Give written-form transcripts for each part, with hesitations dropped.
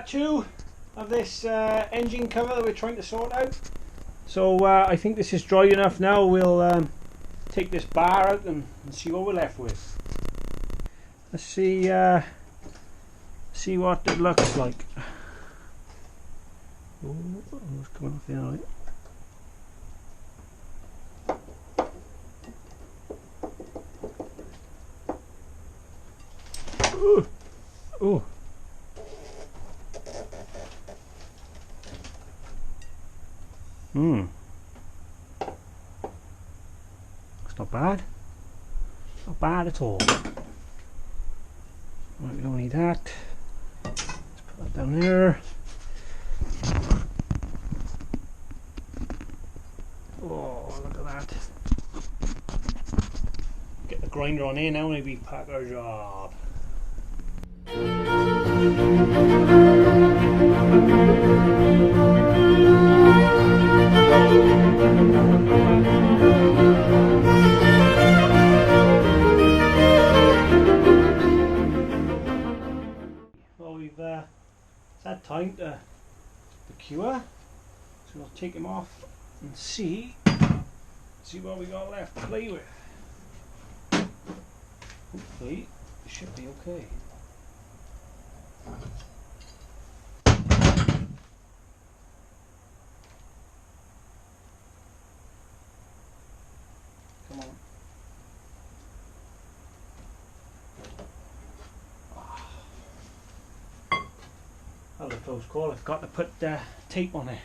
part 2 of this engine cover that we're trying to sort out. So I think this is dry enough now. We'll take this bar out and see what we're left with. Let's see what it looks like. Oh, it's coming off there, right? Oh. It's not bad. Not bad at all. Right, we don't need that. Let's put that down there. Oh, look at that. Get the grinder on here now, maybe pack our job. Well, we've it's had time to cure, so we'll take him off and see what we got left to play with. Hopefully it should be okay. Come on. That was a close call. I've got to put tape on it.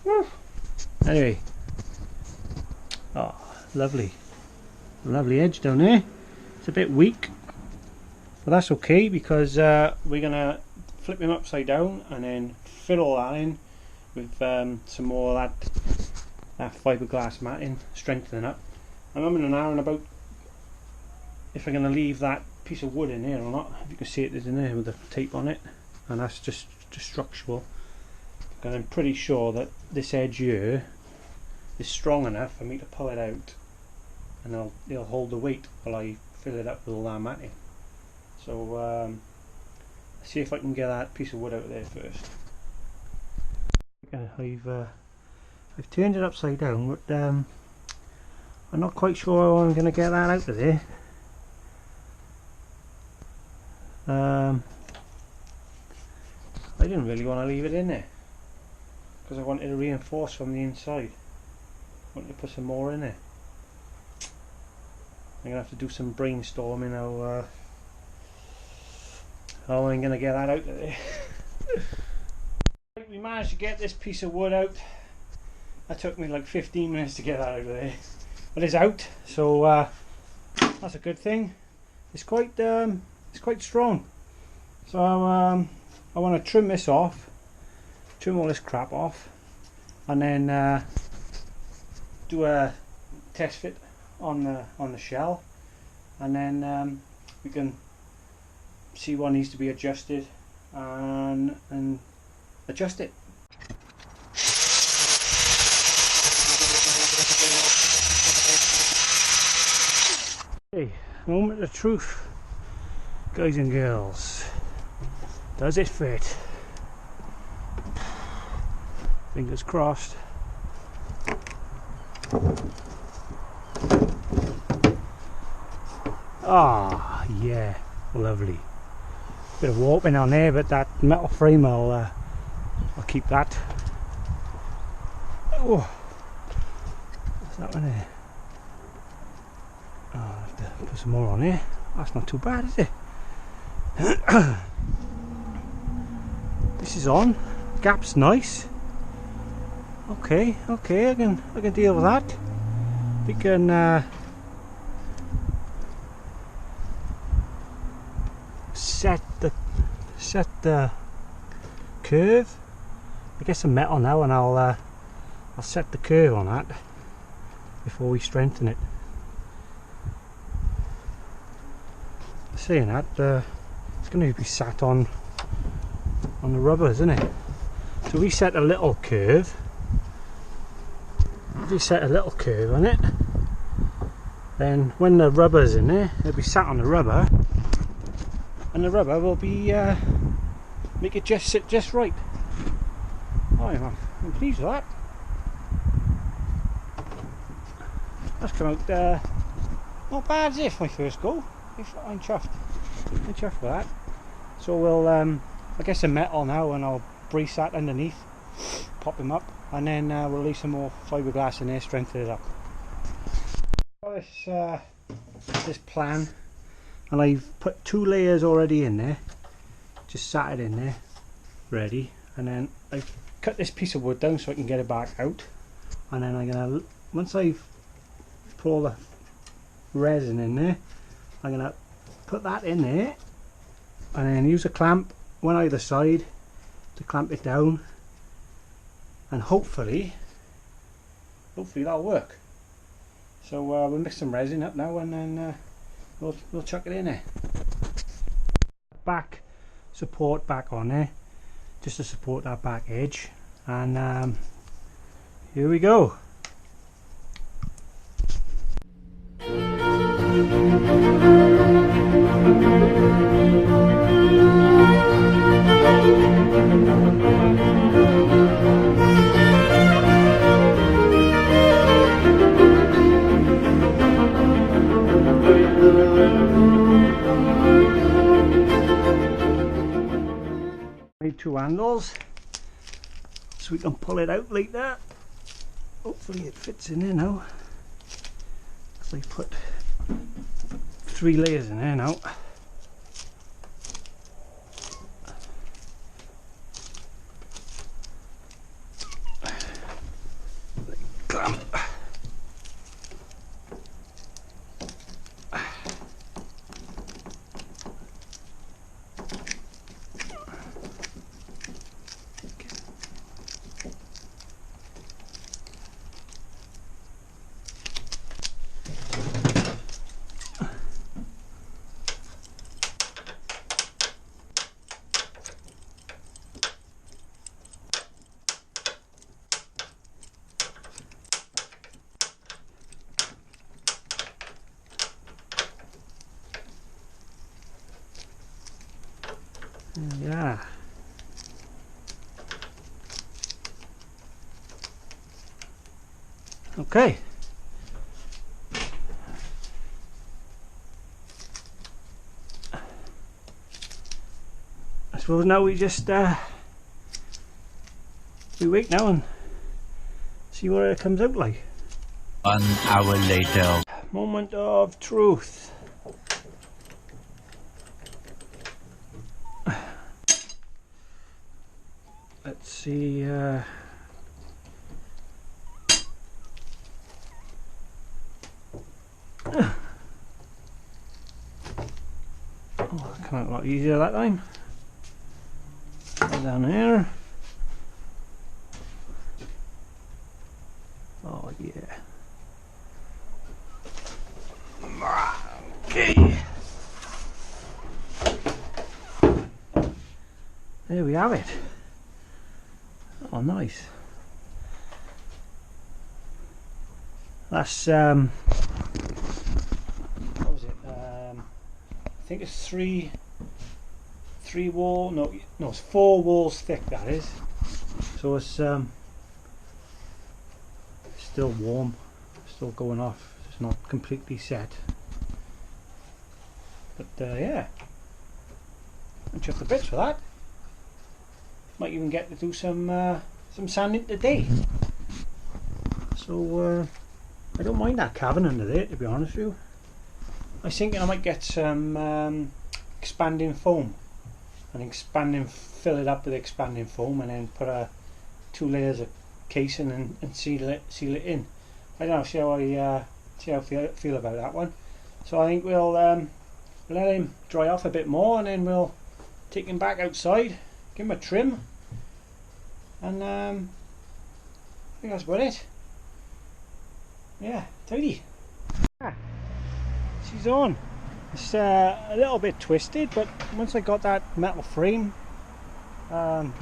Woo. Anyway. Oh, lovely. Lovely edge down there. It's a bit weak. But that's okay, because we're going to flip him upside down and then fill all that in with some more of that fiberglass matting, strengthen up. I'm umming and ahhing about if I'm going to leave that piece of wood in here or not. If you can see it, is in there with the tape on it, and that's just structural. And I'm pretty sure that this edge here is strong enough for me to pull it out, and it'll hold the weight while I fill it up with all that matting. So see if I can get that piece of wood out of there first. I've turned it upside down, but I'm not quite sure how I'm going to get that out of there. I didn't really want to leave it in there because I wanted to reinforce from the inside. I wanted to put some more in there. I'm going to have to do some brainstorming how I'm going to get that out of there. We managed to get this piece of wood out. That took me like 15 minutes to get that out of there, but it's out, so that's a good thing. It's quite strong. So I want to trim this off, trim all this crap off, and then do a test fit on the shell, and then we can see what needs to be adjusted and adjust it. Okay, moment of truth, guys and girls. Does it fit? Fingers crossed. Ah, yeah, lovely. Bit of warping on there, but that metal frame I'll keep that. Oh, what's that one there? Oh, I'll have to put some more on here. That's not too bad, is it? This is on. Gap's nice. Okay, I can deal with that. We can set the curve. I get some metal now, and I'll set the curve on that before we strengthen it. Saying that, it's going to be sat on the rubbers, isn't it? So we set a little curve. If we set a little curve on it, then when the rubber's in there, it'll be sat on the rubber, and the rubber will be make it just sit just right. Oh, I'm pleased with that. That's come out not bad as if my first go. I'm chuffed. I'm chuffed with that. So we'll I guess some metal now, and I'll brace that underneath, pop him up, and then we'll leave some more fiberglass in there, strengthen it up. Got this plan, and I've put 2 layers already in there, just sat it in there ready, and then I've cut this piece of wood down so I can get it back out, and then I'm gonna, once I've put all the resin in there, I'm gonna put that in there and then use a clamp one either side to clamp it down, and hopefully that'll work. So we'll mix some resin up now, and then we'll chuck it in there. Back support back on there, just to support that back edge, and here we go. Made 2 handles so we can pull it out like that. Hopefully it fits in there now, because I put 3 layers in there now. Clamp. Yeah. Okay. I suppose now we just we wait now and see what it comes out like. 1 hour later. Moment of truth. Let's see. Oh, that came out a lot easier that time. Down here. Oh yeah. Okay. There we have it. Oh, nice. That's what was it? I think it's three wall. No, it's 4 walls thick. That is. So it's still warm, still going off. It's not completely set. But yeah, I'm chuffed to bits for that. Might even get to do some sanding today. So I don't mind that cavern under there, to be honest with you. I was thinking I might get some expanding foam and fill it up with expanding foam, and then put 2 layers of casing and seal it in. I don't know, see how I feel about that one. So I think we'll let him dry off a bit more, and then we'll take him back outside, give him a trim, and I think that's about it. Yeah, tidy. She's on. It's a little bit twisted, but once I got that metal frame fiberglassed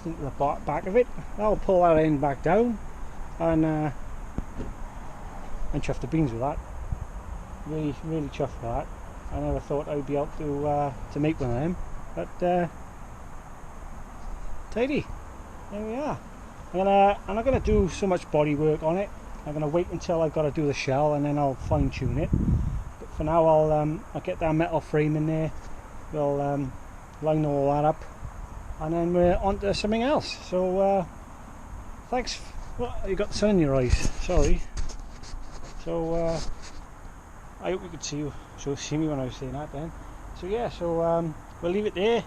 into the back of it, I'll pull that end back down, and chuff the beans with that. Really chuffed with that. I never thought I'd be able to make one of them. But tidy. There we are. I'm not gonna do so much body work on it. I'm gonna wait until I've got to do the shell, and then I'll fine tune it. But for now, I'll get that metal frame in there. We'll line all that up, and then we're on to something else. So thanks. Well, you got the sun in your eyes. Sorry. So I hope you could see me when I was saying that then. So yeah, so we'll leave it there.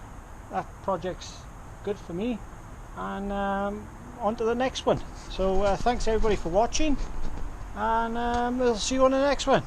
That project's good for me, and on to the next one. So thanks everybody for watching, and we'll see you on the next one.